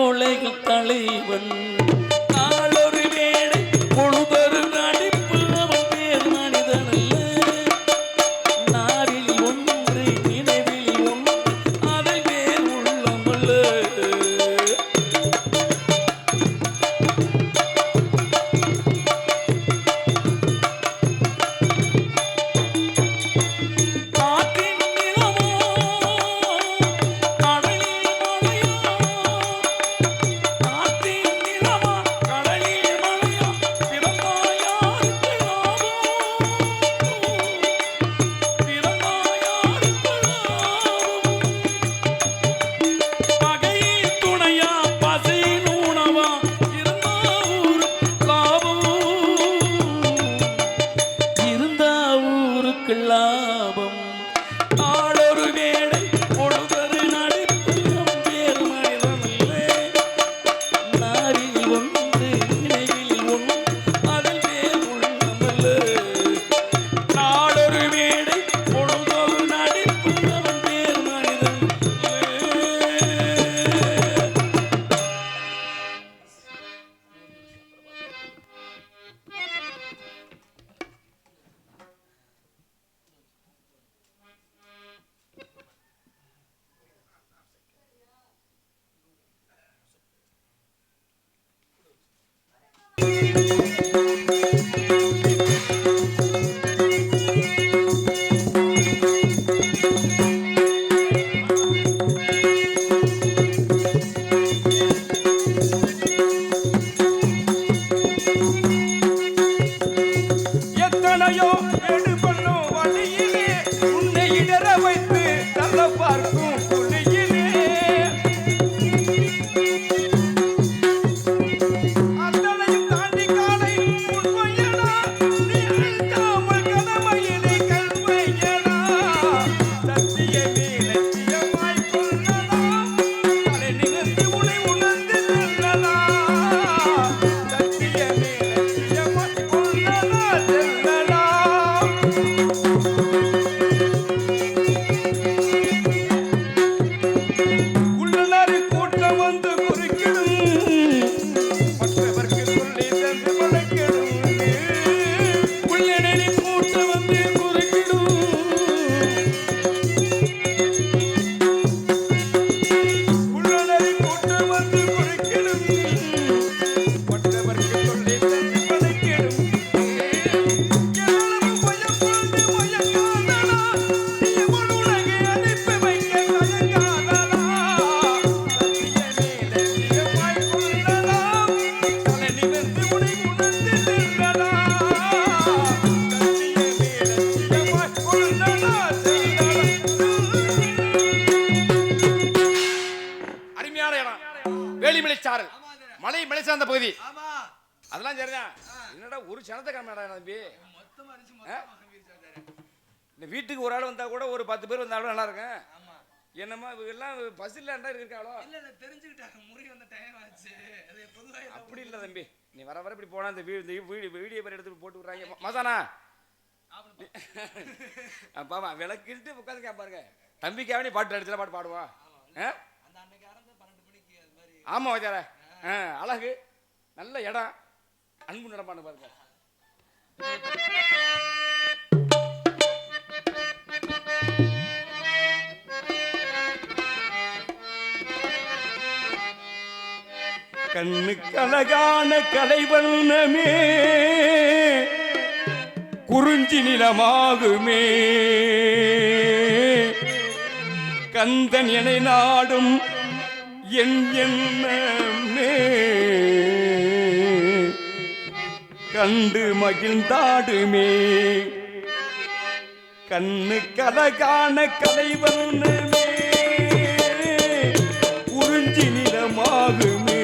உலகில் தலைவன் நாளொரு வேளை பொழுதொரு நடிப்பு அவன் பேர் மனிதன் அல்ல நாவில் ஒன்று நினைவில் ஒன்று அதை வேர் உள்ளமல்ல லாபம் நாளொரு வேளை பொழுதொரு நடிப்பு பேர் மனிதனல்ல நாரில் ஒன்று நினைவில் ஒன்று அதில் வேர் உள்ளமல்ல நாளொரு வேளை பொழுதொரு நடிப்பு அவன் பேர் மனிதன் மலை மலை சார்ந்த பகுதி அதெல்லாம் சரிதான். என்னடா ஒரு சனத்தை காமிடா தம்பி. இந்த வீட்டுக்கு ஒரு ஆள் வந்தா கூட ஒரு 10 பேர் வந்தாலும் நல்லா இருக்கும். என்னமா எல்லாம் பஸ் இல்லண்டா இருக்காளோ இல்ல தெரிஞ்சுக்கிட்டாங்க முறி வந்த டைம் ஆச்சு. அது பொதுவா அப்படி இல்ல தம்பி. நீ வர வர இப்படி போனா இந்த வீடியோ பேர் எடுத்து போட்டு விடுறாங்க. மசானா பாபா விளக்கிட்டு உட்காந்து பாருங்க. தம்பிக்காக நீ பாட்டு அடிச்சல பாட்டு பாடுவான். அந்த அன்னைக்கு ஆரம்ப 12 மணிக்கு அது மாதிரி. ஆமா வச்சார அழகு நல்ல இடம் அன்பு நடப்பான்னு பாருங்க. கண்ணுக்கு அழகான கலைவண்ணமே குறிஞ்சி நிலமாகுமே கந்தன் என நாடும் என் எண்ணமே கண்டு மகிழ்ந்தாடுமே கண்ணுக்கு அழகான கலைவண்ணமே குறிஞ்சி நிலமாகுமே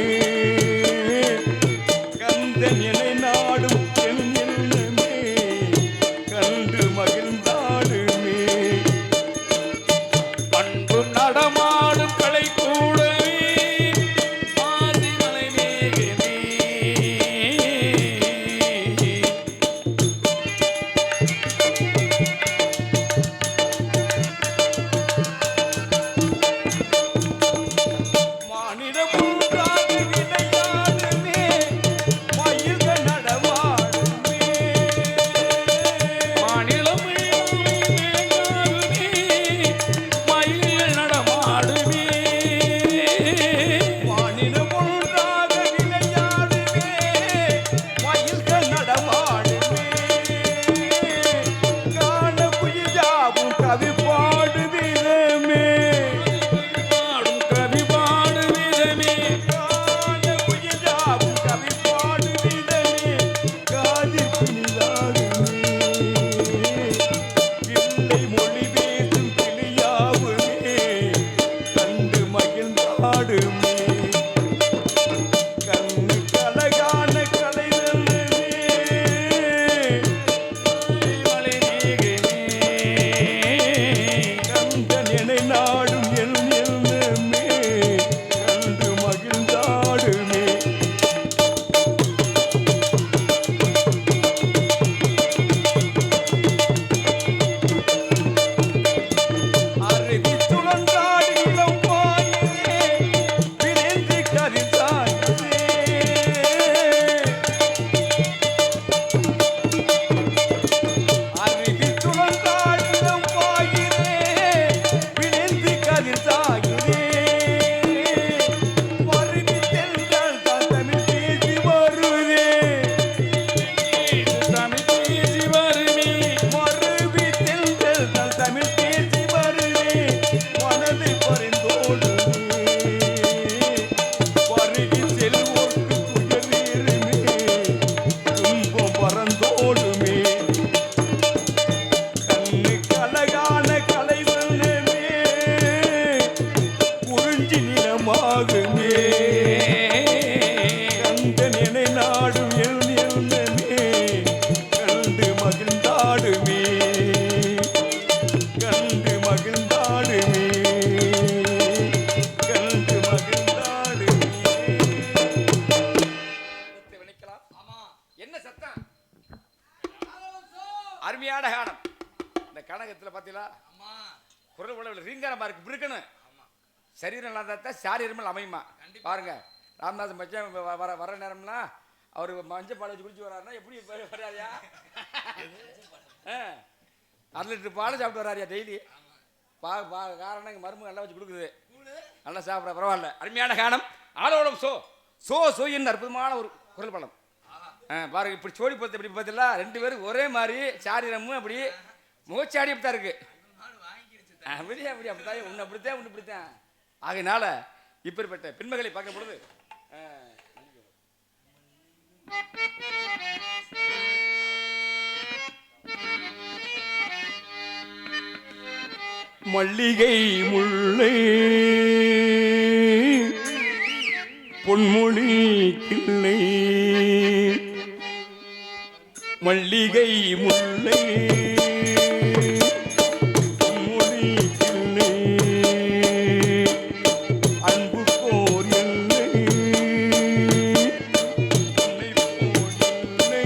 என்னை நாடும் என் எண்ணமே கண்டு மகிழ்ந்தாடுமே அன்பு நடமாடும் களை கூடவே ஆதிமலை மேகமே இன்பமாகுமே கந்தனை நாடும் எழுந்தமே கண்டு மகிழ்ந்தாடுமே கண்டு மகிழ்ந்தாடுமே கண்டு மகிழ்ந்தாடுமே. என்ன சத்தம்? அருமையான கானம். இந்த கனகத்துல பாத்தீங்களா குரல் உள்ள ரீங்காரமா இருக்கு இருக்கணும். சரீரம் இல்லாத சாரீரமல் அமையுமா பாருங்க. ராமதாஸ் மச்சான் வர நேரம்னா அவர் மஞ்சள் பால் வச்சு குடிச்சு வர்றாருன்னா எப்படி வர்றாரியா? 1 லிட்டர் பால் சாப்பிட்டு வர்றாரியா டெய்லி? காரணம் எங்கள் மருமக நல்லா வச்சு கொடுக்குது, நல்லா சாப்பிட பரவாயில்ல. அருமையான கானம். ஆளோடம் சோ சோ சோ என்ன அற்புதமான ஒரு குரல் பலம். பாருங்க இப்படி சோடி பார்த்து இப்படி பார்த்தீங்களா 2 பேரும் ஒரே மாதிரி சாரீரமும் அப்படி முகச்சாடி அப்படித்தான் இருக்கு. அப்படியே அப்படி அப்படித்தான் ஒன்று அப்படித்தான் ஒன்று இப்படித்தான். ஆகையினால இப்பேற்பட்ட பெண்மகளை பார்க்கும் பொழுது மல்லிகை முல்லை பொன்மொழி கிள்ளை மல்லிகை முல்லை பொன்மொழி கிள்ளை அன்பு போர் எல்லை உன்னை போர் எல்லை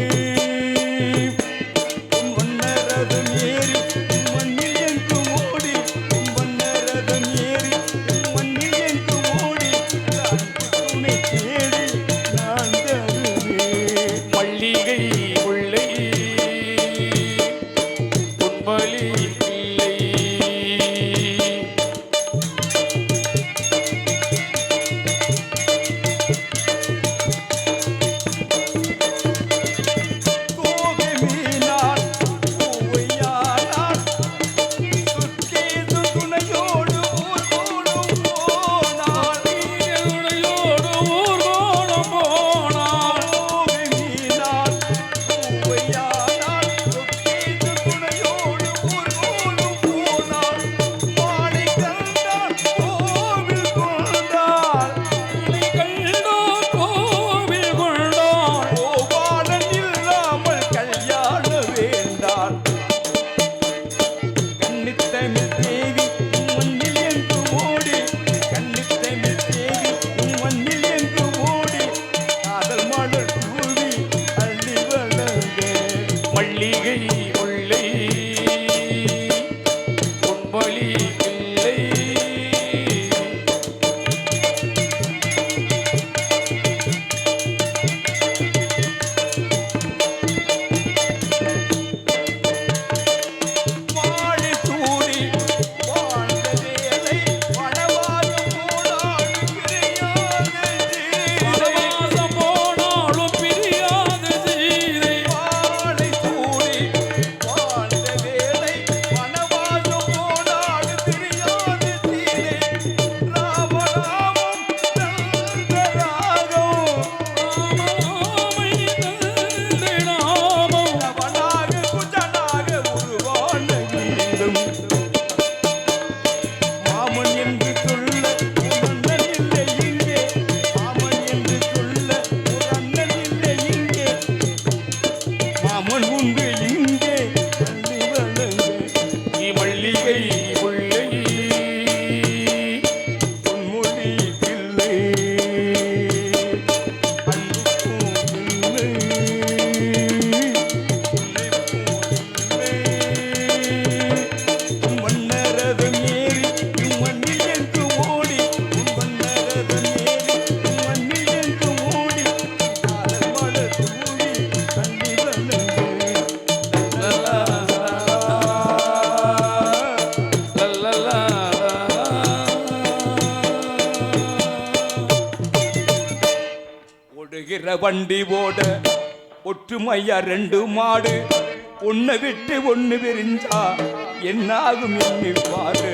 உன் வண்ணரதம் ஏறி உன் மண்ணில் என்று ஓடி உன் வண்ணரதம் ஏறி உன் மண்ணில் என்று ஓடி அன்பு துணை தேடி நான் தருவேன். மல்லிகை முல்லை பொன்மொழி கிள்ளை கோவை மீனார் பூவையானார் சுற்கேது துணையோடு ஊர் போடும் போனார் உடையோடு ஊர்கோலம் போனாள். கோவை மீனார் பூவையானார் சுற்கேது துணையோடு ஊர் போடும் போனார் மாலை கண்டார் கோவில் கொண்டார் கண்டோ கோவில் கொண்டாள். கோபாலன் இல்லாமல் கல்யாண வேண்டார் கண்ணித்தமிழ் தேவி மண்ணில் என்று ஓடி கண்ணித்தமிழ் தேவி மண்ணில் என்று ஓடி காதல் மலர் தூவி அள்ளி வளர்ந்த மல்லிகை முல்லை பொன்மொழி கிள்ளை வாழை தூரி வாழ்ந்த வேலை வனவாதம் போனாலும் பிரியாத சீதை. வனவாசம் போனாலும் பிரியாத சீதை. வாழை தூரி வாழ்ந்த வேலை வனவாதம் போனாலும் பிரியாத சீதை. ராமநாமம் தந்த ராகம் ராமநாமை தந்து நாமம் அவனாக குஜனாக உருவான கீதம். மாமன் என்று சொல்ல ஒரு அண்ணன் இல்லை இங்கே. மாமன் என்று சொல்ல ஒரு அண்ணன் இல்லை இங்கே. மாமன் உண்டு இங்கே அள்ளி வளர்ந்து மல்லிகை முல்லை பொன்மொழி பிள்ளை அன்பு போதில்லை உன்னை போதில்லை உன் வண்ணரதம் ஏறி உன் மண்ணில் என்று ஓடி உன் வண்ணரதம் ஏறி உன் மண்ணில் என்று ஓடி காதல் மலர் தூவி அள்ளி வளர்ந்து ஓடுகிற வண்டி ஓட ஒற்றுமையா 2 மாடு ஒன்ன விட்டு ஒண்ணு விரிஞ்சா என்னாகும் எண்ணி பாரு.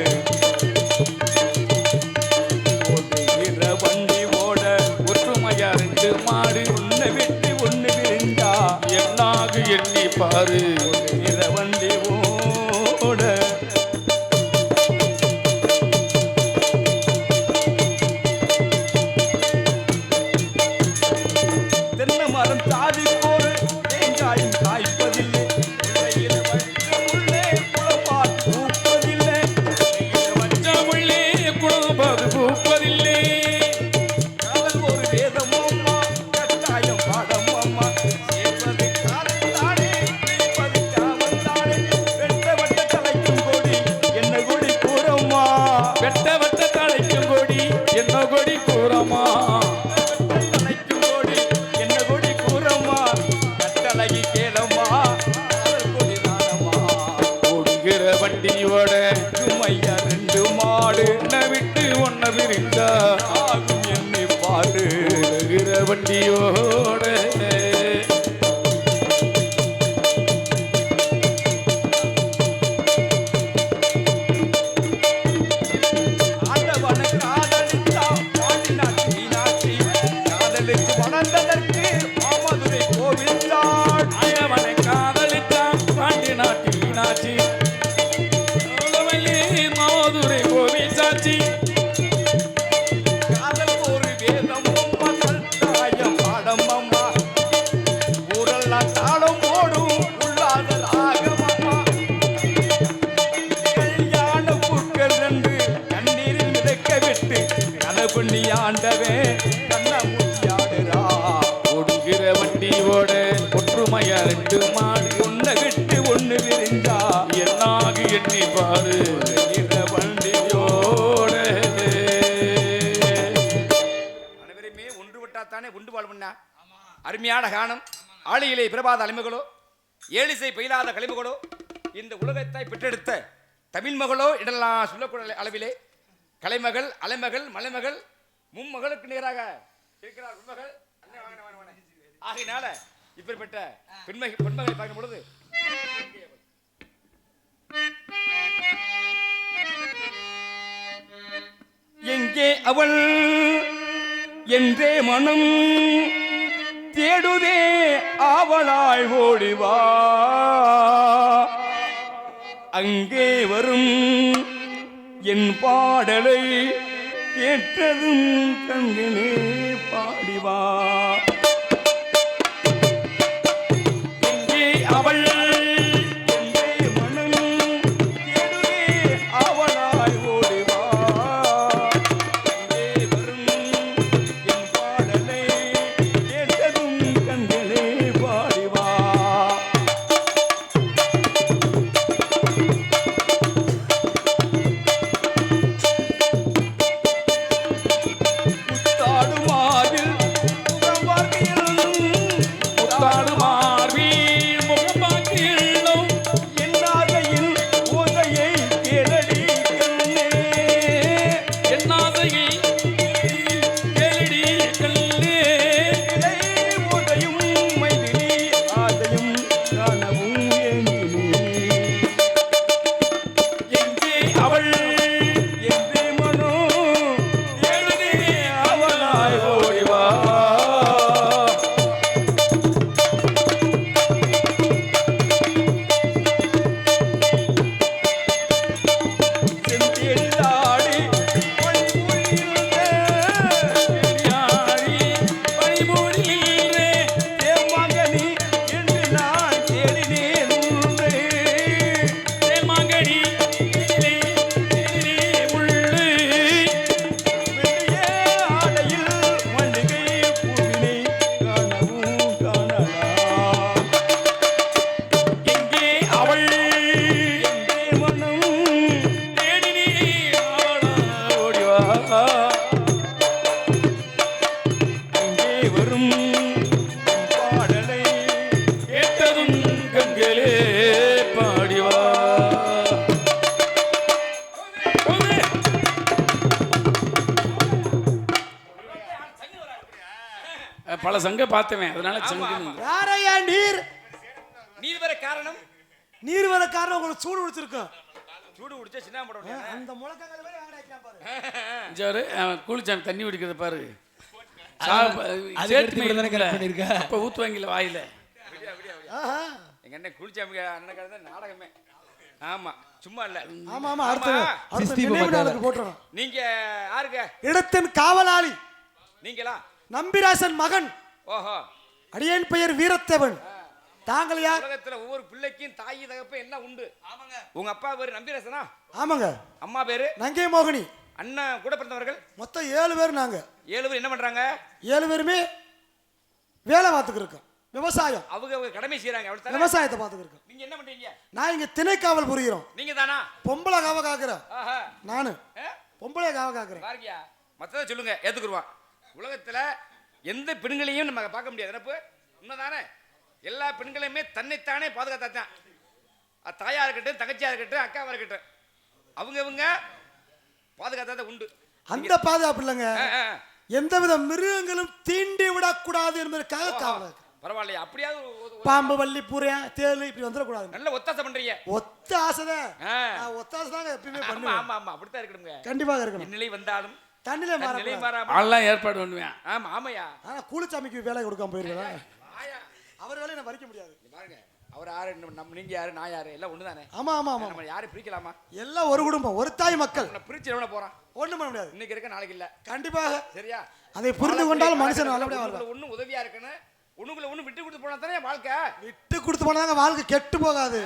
ஓடுகிற வண்டி ஓட ஒற்றுமையா 2 மாடு ஒன்ன விட்டு ஒண்ணு விரிஞ்சா என்னாகு எண்ணி பாரு. ஓடுகிற வண்டி ஓட வட்ட வட்ட தலைக்கும் கொடி என்ன கொடி கூறமா தலைக்கும் கோடி என்ன கொடி கூறம்மா கட்டழகி கேளம்மா காதல் கொடி தானம்மா ஓடுகிற வண்டியோட சுமையா 2 மாடு உன்னை விட்டு ஒன்ன பிரிந்தா ஆகும் என்னை பாடு ஓடுகிற வண்டியோட ஆண்டவன காதலித்தா பாடினாட்சி மீனாட்சி காதலித்து வளர்ந்ததற்கு மாமதுரை கோவில்தான் ஆயவனை காதலித்தான் பாண்டி நாட்டில் மீனாட்சி மாதுரை கோவில் சாட்சி காதல் ஒரு வேதம் மக்கள் தாயம் பாடம் அம்மா ஊரெல்லாம் தாளம் போடும் உள்ளாத ராகமம்மா கல்யாண பூக்கள் 2 கண்ணீரில் மிதக்க விட்டு கதை பண்ணி ஆண்டவே கண்ணாமூச்சியாடுறா ஓடுகிற வண்டியோட ஒற்றுமையா 2 மாடு ஒன்ன விட்டு ஒண்ணு விரிஞ்சா என்னாகி எண்ணி பாரு இந்த வண்டியோ ஓட அனைவருமே ஒன்றுபட்டாத்தானே உண்டு வாழ்வண்ணா அருமையான கானம் ஆளியிலே பிரபாத அலைமகளோ ஏழிசை பயிலாத கலைமகளோ இந்த உலகத்தை பெற்றெடுத்த தமிழ் மகளோ இதெல்லாம் சொல்லக்கூடிய அளவிலே கலைமகள் அலைமகள் மலைமகள் மும்மகளுக்கு நேராக இருக்கிறார் உண்மகள் ஆகையினால இப்படிப்பட்ட பெண்மகளை பார்க்கும் பொழுது எங்கே அவள் என்றே மனம் தேடுதே ஆவலாய் ஓடிவா அங்கே வரும் என் பாடலை கேட்டதும் கண்களே பாடிவா எங்கே அவள் என்றே மனம் தேடுதே ஆவலாய் ஓடிவா அங்கே வரும் என் பாடலை கேட்டதும் கண்களே பாடிவா முத்தாடு மாவில் முகம் பார்க்கையிலும் முத்தாடு மார்பி முகப்பாக்கு எண்ணம் என்னாதையில் ஓதையை கேளடி கண்ணே என்னாதையை கேளடி கண்ணே இலை ஓதையும் மைதிலி ஆதையும் காணவும் ஏங்கினி எங்கே அவள் என்றே மனோ எழுதி அவளாய் ஓடிவா செந்தேடிதாடி பணிபுரிந்த யாரி பணிபுரியிலே தேமகனி என்று நான் தேடினேன் உன்னை. தேமாங்கடி உள்ளே வெளியே ஆடையில் மல்லிகை பூவினை காணவும் காணலாம் எங்கே அவள் என்றே மனம் தேடினே அவளாய் ஓடிவா அங்கே வரும் என் பாடலை கேட்டதும் கண்களே பாடிவா பல சங்க பார்த்தவன் அதனால சங்கு யாரையா நீர் நீர் வர காரணம் நீர் வர காரணம் உங்களுக்கு சூடு பிடிச்சிருக்கும் சூடு குடிச்சா சின்ன படம் அந்த முழக்கங்களை போய் வாங்கடா வைக்கலாம் பாரு ஜாரு அவன் குளிச்சான் தண்ணி குடிக்கிறத பாரு அது எடுத்து மட்டும் தானே correct பண்ணிருக்க. அப்ப ஊத்துவாங்கல வாயில ஆஹா. எங்க அண்ணன் குளிச்சாமிக்க அண்ணன் தான் நாடகமே ஆமா சும்மா இல்ல ஆமா ஆமா அடுத்த ஆமா. அடுத்த நினைவு நாளுக்கு போட்டுறோம் நீங்க யாருங்க இடத்தின் காவலாளி நீங்களா நம்பிராசன் மகன் ஓஹோ அடியேன் பெயர் வீரத்தேவன் தாங்கள் யார் உலகத்துல ஒவ்வொரு பிள்ளைக்கும் தாய் தகப்ப எல்லாம் உண்டு உங்க அப்பா பேரு நம்பிராசனா ஆமாங்க அம்மா பேரு நங்கை மோகினி அண்ணன் கூட பிறந்தவர்கள் மொத்தம் 7 பேர் நாங்க 7 பேர் என்ன பண்றாங்க 7 பேருமே வேலை பார்த்துக்கு இருக்கோம் விவசாயம் அவங்க கடமை செய்யறாங்க அவ்வளவுதானே விவசாயத்தை பார்த்துக்கு இருக்கோம் நீங்க என்ன பண்றீங்க நான் இங்க திணைக்காவல் புரிகிறோம் நீங்க தானா பொம்பளை காவ காக்குறேன் ஆஹா நானு பொம்பளை காவ காக்குறேன். பாருங்கயா, மற்றதை சொல்லுங்க ஏத்துக்குருவான். உலகத்துல எந்த பெண்களையும் நம்ம பார்க்க முடியாது. என்னப்பு உண்மைதானே? எல்லா பெண்களையுமே தன்னைத்தானே பாதுகாத்தான். அது தாயா இருக்கட்டும், தங்கச்சியா இருக்கட்டும், அக்காவா இருக்கட்டும், அவங்க பாதுகாத்தா உண்டு. அந்த பாதுகாப்பு இல்லைங்க, எந்தவித மிருகங்களும் தீண்டி விடக்கூடாது என்பதற்காக காவல். பரவாயில்லையா? அப்படியாவது பாம்பு, வள்ளி, பூரையன், தேளு இப்படி வந்துடக்கூடாது. நல்ல ஒத்தாசை பண்றீங்க. ஒத்த ஆசைதான், ஒத்தாசை தாங்க எப்பயுமே பண்ணுவேன். ஆமா ஆமா, அப்படித்தான் இருக்கணுங்க. கண்டிப்பாக இருக்கணும். நிலை வந்தாலும் தண்ணிலே நிலை மாறாம ஆள்லாம் ஏற்பாடு பண்ணுவேன். ஆமா ஆமையா. ஆனா கூலிச்சாமிக்கு வேலை கொடுக்காம போயிருக்கா? அவர் வேலையை நான் பறிக்க முடியாது. பாருங்க, அவர் யாரு, நம்ம நீங்க யாரு, நான் யாரு, எல்லாம் ஒண்ணுதானே. ஆமா ஆமா ஆமா, நம்ம யாரை பிரிக்கலாமா? எல்லாம் ஒரு குடும்பம், ஒரு தாய் மக்கள். பிரிச்சு எவன போறான்? ஒண்ணும் பண்ண முடியாது. இன்னைக்கு இருக்க நாளைக்கு இல்ல. கண்டிப்பாக சரியா? அதை புரிந்து கொண்டால் மனுஷன் நல்லபடியா வாழ்வான். ஒண்ணு உதவியா இருக்கணும், ஒண்ணுக்குள்ள ஒண்ணு விட்டு கொடுத்து போனா தானே வாழ்க்கை. விட்டு கொடுத்து போனாங்க வாழ்க்கை கெட்டு போகாது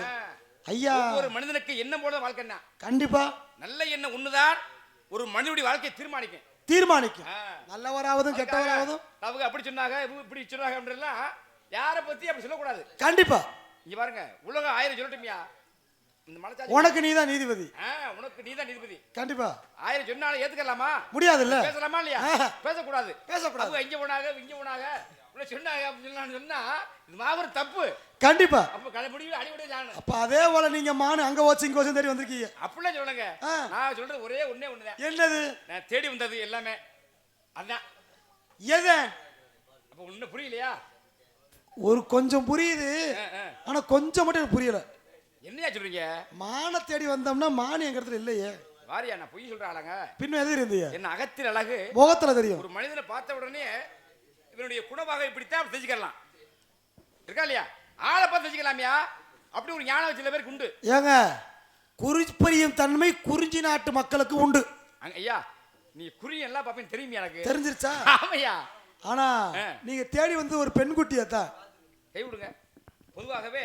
ஐயா. ஒரு மனிதனுக்கு எண்ணம் போல வாழ்க்கைன்னா கண்டிப்பா நல்ல எண்ணம் ஒண்ணுதான் ஒரு மனிதனுடைய வாழ்க்கையை தீர்மானிக்கும். நல்லவராவதும் கெட்டவராவதும் அவங்க அப்படி சொன்னாங்க, இப்படி சொன்னாங்க அப்படின்றலாம் யாரை பத்தி அப்படி சொல்லக்கூடாது. கண்டிப்பா. இங்க பாருங்க, உலகம் 1000 சொல்லட்டுமியா, இந்த மனசாட்சி உனக்கு நீதான் நீதிபதி. உனக்கு நீதான் நீதிபதி. கண்டிப்பா. 1000 சொன்னாலும் ஏத்துக்கலாமா? முடியாது இல்ல. பேசலாமா இல்லையா? பேசக்கூடாது. பேசக்கூடாது. இங்க போனாங்க இங்க போனாங்க உள்ள சொன்னாங்க அப்படின்னு சொன்னா இது மாபெரும் தப்பு. கண்டிப்பா. அப்ப கடைபிடி அடிபடி தானே. அப்ப அதே போல நீங்க மானு அங்க வச்சு இங்க வச்சு தேடி வந்திருக்கீங்க. அப்படிலாம் சொல்லுங்க. நான் சொல்றது ஒரே ஒண்ணுதான். என்னது? நான் தேடி வந்தது எல்லாமே அதான். எது? அப்ப ஒண்ணு புரியலையா? ஒரு கொஞ்சம் புரியுது, ஆனா கொஞ்சம் மட்டும் எனக்கு புரியல. என்னையா சொல்றீங்க? மான தேடி வந்தோம்னா மானி எங்க இடத்துல இல்லையே. வாரியா, நான் பொய் சொல்றாங்க. பின்ன எது இருந்தீங்க? என்ன அகத்தில் அழகு முகத்துல தெரியும். ஒரு மனிதனை பார்த்த உடனே இவனுடைய குணமாக இப்படித்தான் தெரிஞ்சுக்கலாம். இருக்கா இல்லையா? ஆளை பார்த்து தெரிஞ்சுக்கலாமியா? அப்படி ஒரு ஞானம் சில பேருக்கு உண்டு. ஏங்க, குறிப்பறியும் தன்மை குறிஞ்சி நாட்டு மக்களுக்கு உண்டு. ஐயா, நீ குறி எல்லாம் பாப்பேன் தெரியுமியா? எனக்கு தெரிஞ்சிருச்சா? ஆமையா. ஆனா நீங்க தேடி வந்து ஒரு பெண் குட்டியத்தா கை விடுங்க. பொதுவாகவே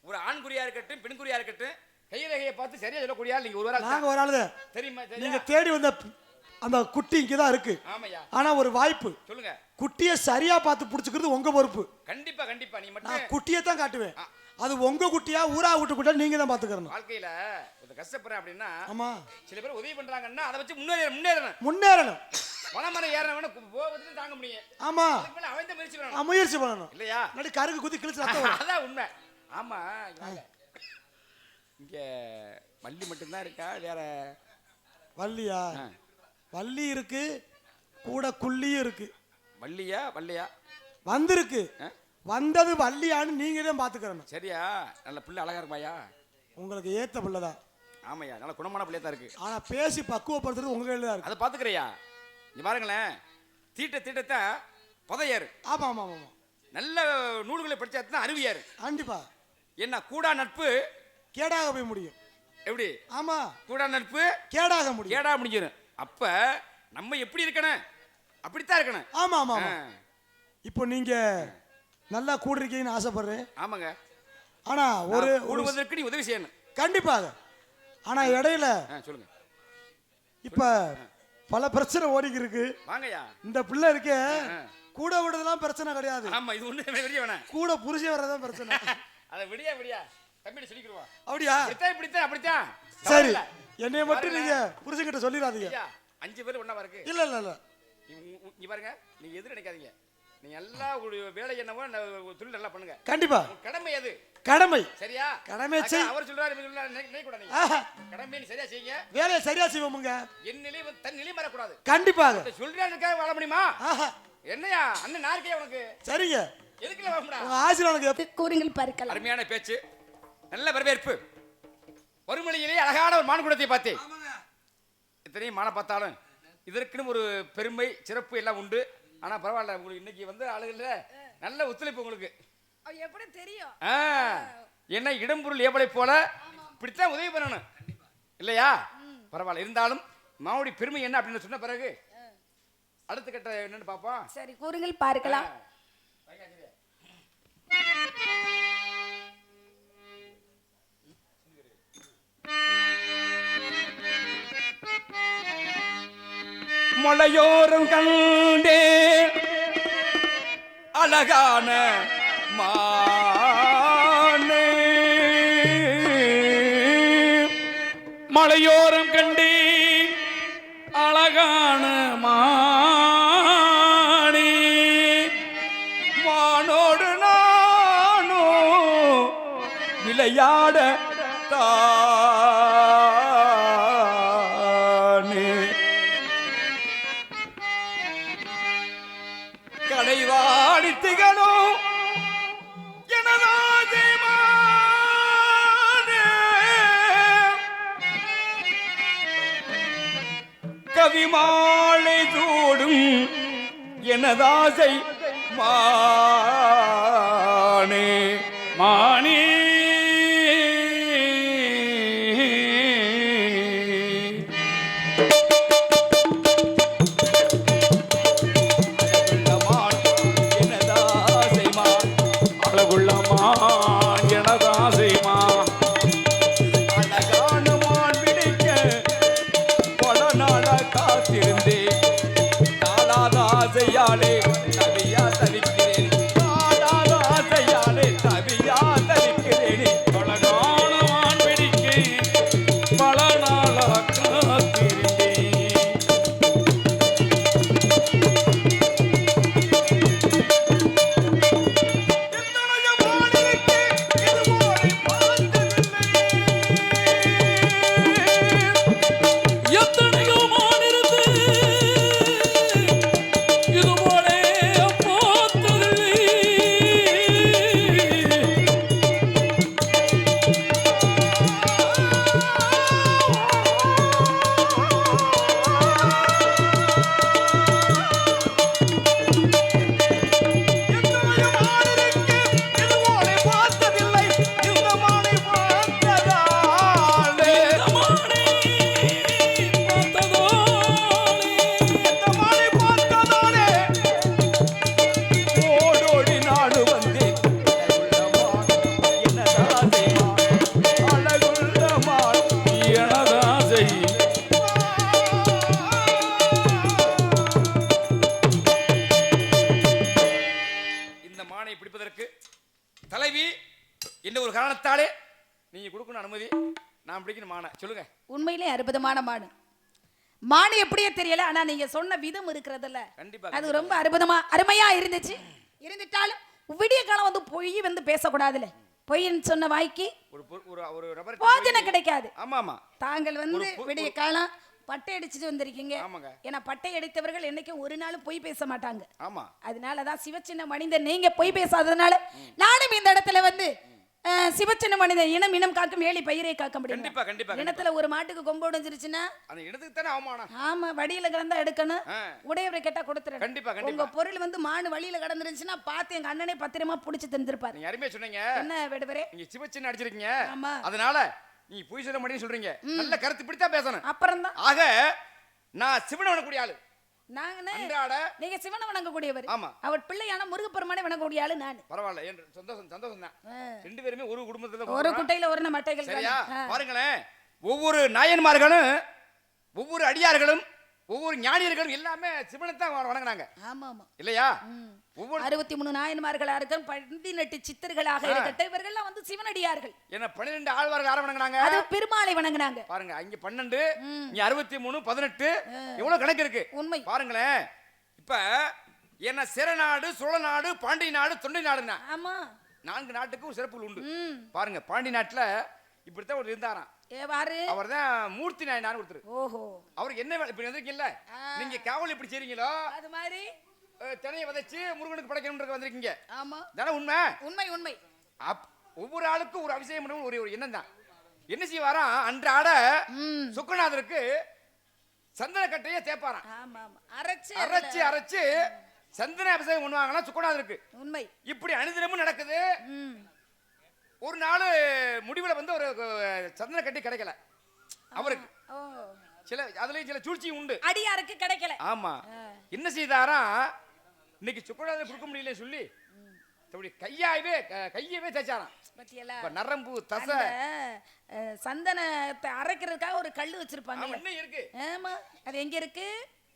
ஒரு ஆண் குறியா இருக்கட்டும், பெண் குறியா இருக்கட்டும், கையிலேயே பார்த்து சரியா சொல்லக்கூடிய நீங்க ஒரு ஆள். நாங்க ஒரு ஆளு தெரியுமா? நீங்க தேடி வந்த அந்த குட்டி இங்கதான் இருக்கு. ஆமையா. ஆனா ஒரு வாய்ப்பு சொல்லுங்க, குட்டியை சரியா பார்த்து புடிச்சுக்கிறது உங்க பொறுப்பு. கண்டிப்பா கண்டிப்பா. நீ மட்டும் நான் குட்டியை தான் காட்டுவேன். அது உங்க குட்டியா ஊரா விட்டு குட்டியா நீங்க தான் பாத்துக்கறணும். வாழ்க்கையில ஒரு கஷ்டப்படுறேன் அப்படின்னா ஆமா, சில பேர் உதவி பண்றாங்கன்னா அதை வச்சு முன்னேறணும். பணமரம் ஏறவன போவதுன்னு தாங்க முடியும். ஆமா, அதுக்கு மேல அவன் தான் முயற்சி பண்ணணும் இல்லையா? நடி கருக்கு குத்தி கிழிச்சு ரத்தம். அதான் உண்மை. ஆமா, இங்க வள்ளி மட்டும்தான் இருக்கா? வேற வள்ளியா? வள்ளி இருக்கு, கூட குள்ளியும் இருக்கு. வள்ளியா வந்திருக்கு. வந்தது வள்ளியான்னு நீங்க தான் பாத்துக்கறணும். சரியா? நல்ல பிள்ளை அழகா இருப்பாயா? உங்களுக்கு ஏத்த பிள்ளைதான். ஆமையா, நல்ல குணமான பிள்ளையா தான் இருக்கு. ஆனா பேசி பக்குவப்படுத்துறது உங்க கையில தான் இருக்கு. அதை பாத்துக்கறியா? இங்க பாருங்களேன், தீட்டத்தான் புதையாரு. ஆமா ஆமா ஆமா, நல்ல நூல்களை படிச்சாதான் அறிவியாரு. கண்டிப்பா. என்ன கூடா நட்பு கேடாக போய் முடியும். எப்படி? ஆமா, கூடா நட்பு கேடாக முடிஞ்சிடும். அப்ப நம்ம எப்படி இருக்கணும்? அப்படித்தான் இருக்கணும். ஆமா ஆமா. இப்போ நீங்க நல்லா கூட இருக்கீங்கன்னு ஆசைப்படுறேன். ஆமாங்க. ஆனா ஒரு கூடுவதற்கு நீ உதவி செய்யணும். கண்டிப்பாக. ஆனா இடையில சொல்லுங்க, இப்ப பல பிரச்சனை ஓடிக்கு இருக்கு. வாங்கய்யா. இந்த பிள்ளை இருக்கே, கூட விடுறதெல்லாம் பிரச்சனை கிடையாது. ஆமா, இது ஒண்ணு வெளிய வேணாம். கூட புருஷன் வர்றதான் பிரச்சனை. அத விடியா தம்பி சொல்லிக்குறோம். அப்படியா? இப்படித்தான். சரி, என்னைய மட்டும் நீங்க புருஷன் கிட்ட சொல்லிடாதீங்க. 5 பேர் ஒண்ணா இருக்கு. இல்ல இங்க பாருங்க, நீங்க எது நினைக்காதீங்க. நீங்க எல்லா வேலை என்னவோ தொழில் நல்லா பண்ணுங்க. கண்டிப்பா. கடமை அது. கடமை. சரியா? கடமை செய். அவர் சொல்றாரு நினைக்க கூடாது. கடமை நீ சரியா செய்யுங்க. வேலையை சரியா செய்வோமுங்க. என் நிலை தன் நிலை மாறக்கூடாது. கண்டிப்பாக. சொல்றானுக்காக வாழ முடியுமா? என்னையா அண்ணன் நார்க்கையா உனக்கு? சரிங்க. எதுக்குல வாங்கடா? உங்க ஆசீர்வாதம் கூறுங்கள் பார்க்கலாம். அருமையான பேச்சு, நல்ல வரவேற்பு. வறுமொழியிலே அழகான ஒரு மான்குடத்தை பார்த்தேன். இத்தனையும் மான பார்த்தாலும் இதற்குன்னு ஒரு பெருமை சிறப்பு எல்லாம் உண்டு. ஆனா பரவாயில்ல, உங்களுக்கு இன்னைக்கு வந்து ஆளுகள்ல நல்ல ஒத்துழைப்பு உங்களுக்கு. எப்படி தெரியும்? என்ன இடம்பொருள் ஏவலை போல இப்படித்தான் உதவி பண்ணணும் இல்லையா? பரவாயில்ல. இருந்தாலும் மாவுடி பெருமை என்ன அப்படின்னு சொன்ன பிறகு அடுத்த கட்ட என்னன்னு பாப்போம். சரி, கூறுங்கள் பார்க்கலாம். மலையோரம் கண்டே அழகான மானே, மலையோரம் கண்டே அழகான மானே மானோடு நானும் விளையாட தானே கடைவாடி திகழும் எனதாதே மானே கவிமாலை சூடும் எனதாசை மானே மானே எனதாசை மான் அழகுள்ள மான் எனதாசைமா அழகான மான் பிடிக்க பல நாள காத்திருந்தேன் தாளாத ஆசையாலே தவியா தவிக்கிறேன் தாளாத ஆசையாலே தவியா தவிக்கிறேனே அழகான மான் பிடிக்க பல நாளா காத்திருந்தேன் எத்தனையோ மானிற்கு இதுபோல பார்த்ததில்லை. எத்தனையோ மான் இருந்து இது போல பார்த்ததில்லை. எத்தனையோ மானிற்கு இதுபோல பார்த்ததில்லை. இந்த மானை பார்த்ததாலே இந்த மானை பார்த்ததோலே இந்த மானை பார்த்ததாலே ஓடோடி நாடு வந்தேன். அழகுள்ள மான் எனதாசை இந்த மானை பிடிப்பதற்கு தலைவி என்ன ஒரு காரணத்தாலே நீங்க கொடுக்கணும் அனுமதி. நான் பிடிக்கணும் மானை சொல்லுங்க. உண்மையிலே அற்புதமான மாடு. மாடு எப்படியே தெரியல, ஆனா நீங்க சொன்ன விதம் இருக்கிறதுல கண்டிப்பா, அது ரொம்ப அருமையா இருந்துச்சு. இருந்துட்டாலும் விடிய காலம் வந்து பொய் வந்து பேசக்கூடாதுல. பொய்ன்னு சொன்ன வாய்க்கு ஒரு ஒரு ஒரு நபர் போஜனை கிடைக்காது. ஆமா ஆமா தாங்கள் வந்து விடிய காலம் பட்டை அடிச்சுட்டு வந்திருக்கீங்க. ஆமாங்க. ஏன்னா பட்டை அடித்தவர்கள் என்னைக்கும் ஒரு நாளும் பொய் பேச மாட்டாங்க. ஆமா அதனாலதான் சிவச்சின்ன மனிதன் நீங்க பொய் பேசாததுனால நானும் இந்த இடத்துல வந்து சிவச்சின்ன மனிதன் இனம் காக்கும் ஏழி பயிரை காக்க முடியும். கண்டிப்பா கண்டிப்பா இனத்துல ஒரு மாட்டுக்கு கொம்பு உடைஞ்சிருச்சுன்னா அந்த இடத்துக்கு தானே அவமானம். ஆமா வடியில கிடந்தா எடுக்கணும். ஆ. உடையவரை கேட்டா கொடுத்துறேன். கண்டிப்பா உங்க கண்டிப்பா பொருள் வந்து மானு வழியில கடந்துருச்சுன்னா பார்த்து எங்க அண்ணனே பத்திரமா புடிச்சு தந்திருப்பாரு. நீங்க அருமையா சொன்னீங்க. என்ன விடுவரே நீங்க சிவச்சின்ன அடிச்சிருக்கீங்க. ஆமா. அதனால நீ பொய் சொல்ல மாட்டேன்னு சொல்றீங்க. நல்ல கருத்து பிடித்தா பேசணும். அப்புறம் தான் ஆக நான் சிவனை வணங்கக்கூடிய ஆளு. நாங்க அன்றாட நீங்க சிவனை வணங்கக்கூடியவர். ஆமா. அவர் பிள்ளையான முருகப்பெருமானை வணங்கக்கூடிய ஆளு நான். பரவாயில்ல என்று சந்தோஷம் தான். ரெண்டு பேருமே ஒரு குடும்பத்துல ஒரு பிறந்தோம். குட்டையில ஒரு மட்டைகள் சரியா தானே. பாருங்களேன், ஒவ்வொரு நாயன்மார்களும் ஒவ்வொரு அடியார்களும் ஒவ்வொரு ஞானியர்களும் எல்லாமே சிவனைத்தான் வணங்குனாங்க ஆமா ஆமா இல்லையா? ஒவ்வொரு 63 நாயன்மார்களா இருக்கட்டும் 18 சித்தர்களாக இருக்கட்டும் இவர்கள்லாம் வந்து சிவனடியார்கள். என்ன 12 ஆழ்வார்கள் யாரை வணங்குனாங்க? அது பெருமாளை வணங்குனாங்க. பாருங்க, அங்க 12 இங்க 63 18 எவ்வளவு கணக்கு இருக்கு உண்மை. பாருங்களேன். இப்ப என்ன சிறநாடு சோழநாடு பாண்டி நாடு தொண்டை நாடுன்னா ஆமா 4 நாட்டுக்கு ஒரு சிறப்புகள் உண்டு. பாருங்க, பாண்டி நாட்டுல இப்படித்தான் ஒரு இருந்தாராம். ஏவாரு அவர் தான் மூர்த்தி நாயனார் ஒருத்தர். ஓஹோ அவருக்கு என்ன வேலை இப்படி வந்திருக்கீங்கல்ல, நீங்க காவல் இப்படி செய்றீங்களோ அது மாதிரி தினையை விதைச்சு முருகனுக்கு படைக்கணும்னு வந்திருக்கீங்க. ஆமா தானே உண்மை? உண்மை உண்மை. ஒவ்வொரு ஆளுக்கும் ஒரு அபிஷேகம் பண்ணணும், ஒரு எண்ணம் தான். என்ன செய்வாராம், அன்றாட சுக்கநாதருக்கு சந்தன கட்டையே தேப்பாராம். ஆமா ஆமா அரைச்சு அரைச்சு அரைச்சு சந்தன அபிஷேகம் பண்ணுவாங்களா சுக்கநாதருக்கு. உண்மை. இப்படி அனுதினமும் நடக்குது. ஒரு நாள் முடிவுல வந்து ஒரு சந்தன கட்டி கிடைக்கல அவருக்கு. சில அதுலயும் சில சூழ்ச்சியும் உண்டு. அடியாருக்கு கிடைக்கல. ஆமா. என்ன செய்தாரா, இன்னைக்கு சுக்கநாதர் கொடுக்க முடியல சொல்லி கையவே தேய்ச்சாராம். இப்ப நரம்பு தசை சந்தனத்தை அரைக்கிறதுக்காக ஒரு கல்லு வச்சிருப்பாங்க. இன்னும் இருக்கு. ஆமா, அது எங்க இருக்கு?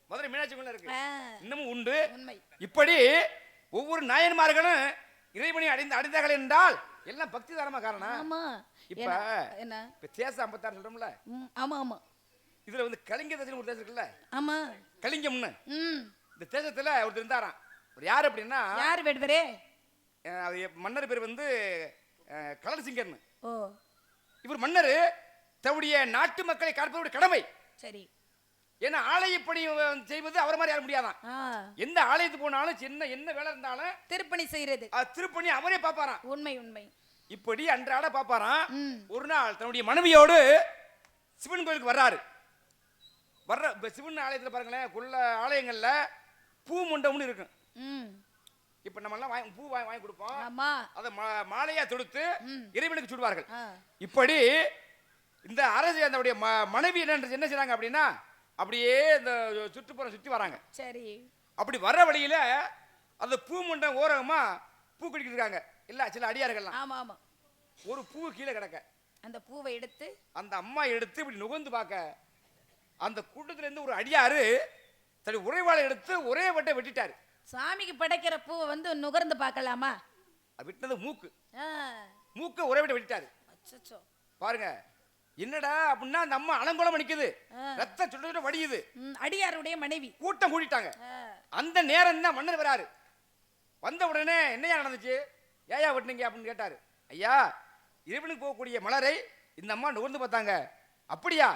மதுரை மீனாட்சி கோயில்ல இருக்கு, இன்னமும் உண்டு. உண்மை. இப்படி ஒவ்வொரு நாயன்மார்களும் இறைவனை அடைந்தார்கள் என்றால் எல்லாம் பக்தி தாரமா காரணம். ஆமா. இப்ப என்ன இப்ப தேச 56 சொல்றோம்ல. ஆமா ஆமா. இதுல வந்து கலிங்க தேசம் ஒரு தேசம் இருக்குல்ல, ஆமா. கலிங்கம்னு ம். இந்த தேசத்துல ஒருத்தர் இருந்தாராம். ஒரு யார் அப்படின்னா யார் வேடுவரே? அது மன்னர் பேர் வந்து கலர்சிங்கர்னு. ஓ இவர் மன்னர் தன்னுடைய நாட்டு மக்களை காப்பதோட கடமை. சரி. ஏன்னா ஆலய பணி செய்வது அவரை மாதிரி யாரும் முடியாதான். ஆ எந்த ஆலயத்துக்கு போனாலும் என்ன வேலை இருந்தாலும் திருப்பணி செய்யறது திருப்பணி அவரே பாப்பாராம். உண்மை உண்மை. இப்படி அன்றாட பாப்பாராம். ம். ஒரு நாள் தன்னுடைய மனைவியோடு சிவன் கோயிலுக்கு வர்றாரு. சிவன் ஆலயத்துல பாருங்களேன், குள்ள ஆலயங்கள்ல பூ மண்டபம்னு இருக்கும். ம். இப்ப நம்ம எல்லாம் பூ வாங்கி கொடுப்போம். ஆமா. அத மாலையா தொடுத்து இறைவனுக்கு சுடுவார்கள். ஆ. இப்படி இந்த அரசு அந்த மனைவி என்ன செய்றாங்க அப்படின்னா, அப்படியே இந்த சுற்றுப்புறம் சுற்றி வராங்க. சரி. அப்படி வர வழியில அந்த பூ மண்டபம் ஓரமா பூ கடிக்கிட்டு இருக்காங்க இல்ல சில அடியார்கள்லாம். ஆமா ஆமா. ஒரு பூ கீழே கிடக்க அந்த பூவை எடுத்து அந்த அம்மா எடுத்து இப்படி நுகர்ந்து பார்க்க, அந்த கூட்டத்துல இருந்து ஒரு அடியாரு தன்னுடைய உறைவாளை எடுத்து ஒரே வட்டை வெட்டிட்டாரு. சாமிக்கு படைக்கிற பூவை வந்து நுகர்ந்து பார்க்கலாமா? விட்டது மூக்கு. ஆ. மூக்க ஒரே வட்டை வெட்டிட்டாரு. அச்சச்சோ. பாருங்க என்னடா அப்படின்னா அந்த அம்மா அலங்கோலமா நிக்குது, ரத்த சுட்டு வடியுது. அடியாருடைய மனைவி. கூட்டம் கூட்டிட்டாங்க. அந்த நேரம் தான் மன்னர் வராரு. வந்த உடனே என்னையா நடந்துச்சு, ஏயா வெட்டினீங்க அப்படின்னு கேட்டாரு. ஐயா, இறைவனுக்கு போகக்கூடிய மலரை இந்த அம்மா நுகர்ந்து பார்த்தாங்க. அப்படியா?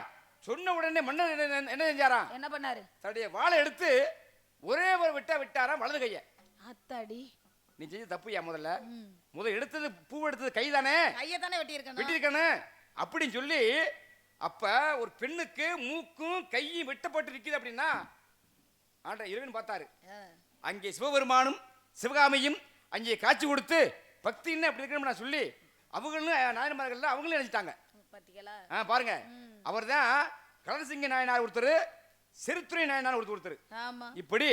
சொன்ன உடனே மன்னர் என்ன செஞ்சாராம், என்ன பண்ணாரு? தன்னுடைய வாளை எடுத்து ஒரே ஒரு விட்டாராம் வலது கைய. அத்தாடி, நீ செஞ்ச தப்புயா. முதல் எடுத்தது பூ எடுத்தது கை தானே, கையை தானே வெட்டியிருக்கணும் அப்படின்னு சொல்லி, அப்ப ஒரு பெண்ணுக்கு மூக்கும் கையும் வெட்டப்பட்டு இருக்குது அப்படின்னா ஆண்ட இறைவன் பார்த்தாரு. அங்கே சிவபெருமானும் சிவகாமியும் அங்கே காட்சி கொடுத்து பக்தின்னு அப்படி இருக்கணும் நான் சொல்லி அவங்களும் நாயன்மார்கள் அவங்களும் நினைச்சிட்டாங்க. பாருங்க, அவர் தான் கலர்சிங்க நாயனார் ஒருத்தர், செருத்துறை நாயனார் ஒருத்தர். இப்படி